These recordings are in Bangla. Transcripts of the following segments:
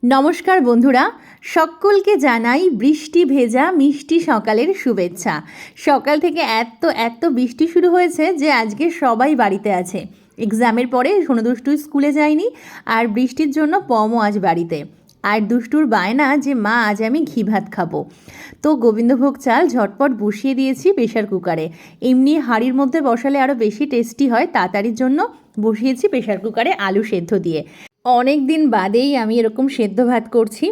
নমস্কার বন্ধুরা, সকলকে জানাই বৃষ্টি ভেজা মিষ্টি সকালের শুভেচ্ছা। সকাল থেকে এত বৃষ্টি শুরু হয়েছে যে আজকে সবাই বাড়িতে আছে। এক্সামের পরে সোনু দুষ্টু স্কুলে যায়নি, আর বৃষ্টির জন্য পমও আজ বাড়িতে। আর দুষ্টুর বায়না যে মা আজ আমি ঘি ভাত খাবো। তো গোবিন্দভোগ চাল ঝটপট বসিয়ে দিয়েছি প্রেশার কুকারে। এমনি হাঁড়ির মধ্যে বসালে আরও বেশি টেস্টি হয়, তাড়াতাড়ির জন্য বসিয়েছি প্রেশার কুকারে আলু সেদ্ধ দিয়ে। অনেক দিন বাদেই আমি এরকম সেদ্ধ ভাত করছি।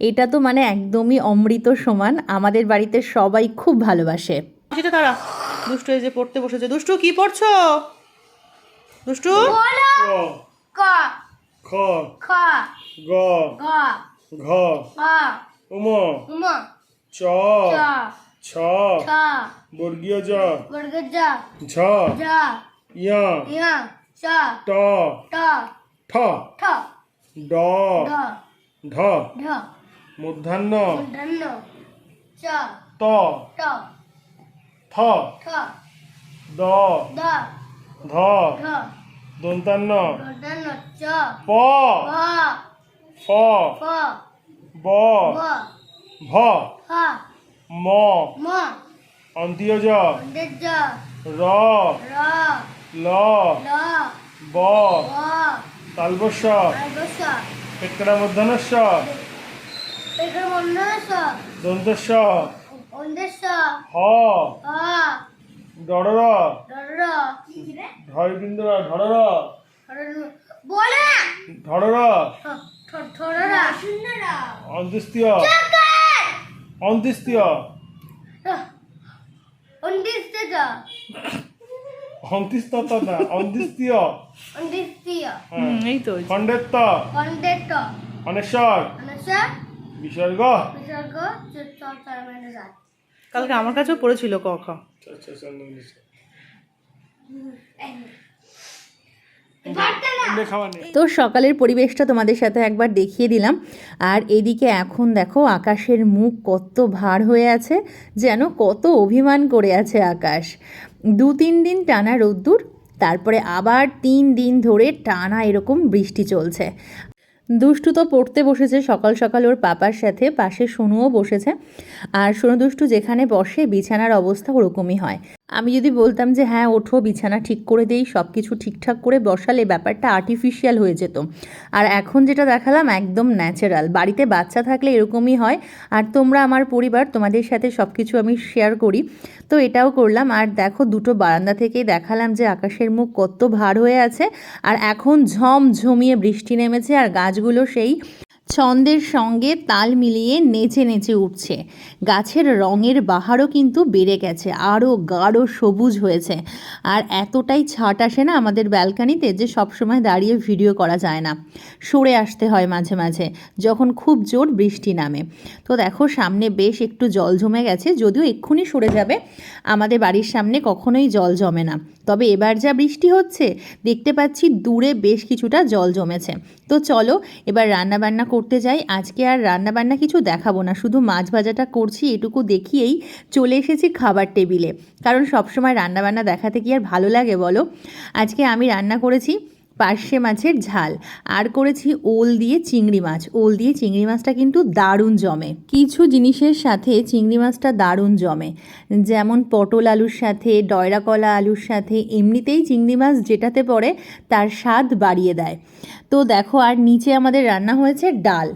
এটা তো মানে একদমই অমৃত সমান। আমাদের বাড়িতে সবাই খুব ভালোবাসে। সেটা তারা দুষ্টু এই যে পড়তে বসেছে। দুষ্টু কি পড়ছো? দুষ্টু ক খ খ গ গ ঘ গ উম উম চ চ ছ ছ বর্গীয় জ বর্গ জ ঝ জ ইয়া ইয়া চ ট ট ঠ ঠ ড ঢ ঢ ঢ মূর্ধন্য মূর্ধন্য চ ত ট থ ঠ দ দ ধ ঢ দন্তান্ন মূর্ধন্য চ প প ফ প ব ব ভ হ ম ম অন্তীয় জ অন্দের জ র র ল ল ব ব তালবস্য আলবস পেটকড়া মূর্ধন্যস্য পেগর মন্ডস দন্তস্য অন্দেশ হ হ ডরর ডর ঢয় বিন্দু ঢরর বলে ঢরর ঠড়রা শূন্যরা অন্ত্যস্তীয় অন্ত্যস্তীয় অন্দিস্তেজ অন্ত্যস্তত না অন্ত্যস্তীয় অন্দিস্তীয় এই তো খণ্ডেত্ব কন্ডেক্ট অনেশ্বর অনসা বিসর্গ বিসর্গ চল মানে যাত কালকে আমার কাছেও পড়েছিল ক খ। তো সকালের পরিবেশটা তোমাদের সাথে একবার দেখিয়ে দিলাম। আর এদিকে এখন দেখো আকাশের মুখ কত ভার হয়ে আছে, যেন কত অভিমান করে আছে আকাশ। 2-3 দিন টানা রোদ্দুর, তারপরে আবার 3 দিন ধরে টানা এরকম বৃষ্টি চলছে। দুষ্টু তো পড়তে বসেছে সকাল সকাল ওর পাপার সাথে, পাশে সোনুও বসেছে। আর সোনু দুষ্টু যেখানে বসে বিছানার অবস্থা ওরকমই হয়। আমি যদি বলতাম যে হ্যাঁ ওঠো বিছানা ঠিক করে দেই, সব কিছু ঠিকঠাক করে বসালে ব্যাপারটা আর্টিফিশিয়াল হয়ে যেত। আর এখন যেটা দেখালাম একদম ন্যাচারাল। বাড়িতে বাচ্চা থাকলে এরকমই হয়। আর তোমরা আমার পরিবার, তোমাদের সাথে সব কিছু আমি শেয়ার করি, তো এটাও করলাম। আর দেখো দুটো বারান্দা থেকেই দেখালাম যে আকাশের মুখ কত ভার হয়ে আছে। আর এখন ঝমঝমিয়ে বৃষ্টি নেমেছে, আর গাছগুলো সেই ছন্দের সঙ্গে তাল মিলিয়ে নেচে নেচে উঠছে। গাছের রঙের বাহারও কিন্তু বেড়ে গেছে, আরও গাঢ় সবুজ হয়েছে। আর এতটাই ছাট আসে না আমাদের ব্যালকানিতে যে সবসময় দাঁড়িয়ে ভিডিও করা যায় না, সরে আসতে হয় মাঝে মাঝে যখন খুব জোর বৃষ্টি নামে। তো দেখো সামনে বেশ একটু জল জমে গেছে, যদিও এক্ষুনি সরে যাবে। আমাদের বাড়ির সামনে কখনোই জল জমে না, তবে এবার যা বৃষ্টি হচ্ছে দেখতে পাচ্ছি দূরে বেশ কিছুটা জল জমেছে। তো চলো এবার রান্নাবান্না করতে যাই। আজকে আর রান্নাবান্না কিছু দেখাবো না, শুধু মাছ ভাজাটা করছি এটুকু দেখিয়েই চলে এসেছি খাবার টেবিলে। কারণ সবসময় রান্নাবান্না দেখাতে কি আর ভালো লাগে বলো। আজকে আমি রান্না করেছি পার্শে মাছের ঝাল, আর করেছি ওল দিয়ে চিংড়ি মাছ। ওল দিয়ে চিংড়ি মাছটা কিন্তু দারুণ জমে। কিছু জিনিসের সাথে চিংড়ি মাছটা দারুণ জমে, যেমন পটল আলুর সাথে, ডয়রা কলা আলুর সাথে, এমনিতেই চিংড়ি মাছ যেটাতে পড়ে তার স্বাদ বাড়িয়ে দেয়। তো দেখো, আর নিচে আমাদের রান্না হয়েছে ডাল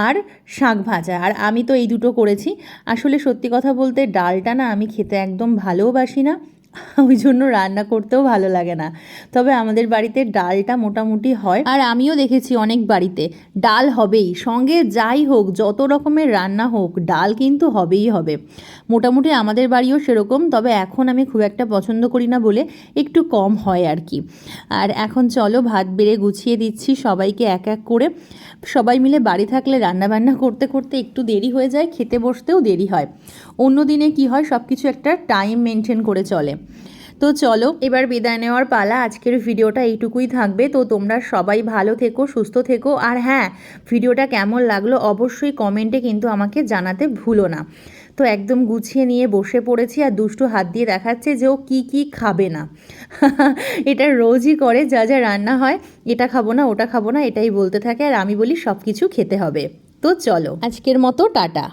আর শাক ভাজা। আর আমি তো এই দুটো করেছি। আসলে সত্যি কথা বলতে ডালটা না আমি খেতে একদম ভালোবাসি না, ওই জন্য রান্না করতেও ভালো লাগে না। তবে আমাদের বাড়িতে ডালটা মোটামুটি হয়, আর আমিও দেখেছি অনেক বাড়িতে ডাল হবেই, সঙ্গে যাই হোক যত রকমের রান্না হোক ডাল কিন্তু হবেই হবে। মোটামুটি আমাদের বাড়িও সেরকম, তবে এখন আমি খুব একটা পছন্দ করি না বলে একটু কম হয় আর কি। আর এখন চলো ভাত বেড়ে গুছিয়ে দিচ্ছি সবাইকে এক এক করে। সবাই মিলে বাড়ি থাকলে রান্নাবান্না করতে করতে একটু দেরি হয়ে যায়, খেতে বসতেও দেরি হয়। অন্য দিনে কি হয় সব কিছু একটা টাইম মেনটেন করে চলে। তো চলো এবার বিদায় নেওয়ার পালা। আজকের ভিডিওটা এইটুকুই থাকবে। তো তোমরা সবাই ভালো থেকো, সুস্থ থেকো। আর হ্যাঁ, ভিডিওটা কেমন লাগলো অবশ্যই কমেন্টে কিন্তু আমাকে জানাতে ভুলো না। তো একদম গুছিয়ে নিয়ে বসে পড়েছি, আর দুষ্টু হাত দিয়ে দেখাচ্ছে যে ও কী কী খাবে না। এটা রোজই করে, যা যা রান্না হয় এটা খাবো না ওটা খাবো না এটাই বলতে থাকে, আর আমি বলি সব কিছু খেতে হবে। তো চলো আজকের মতো টাটা।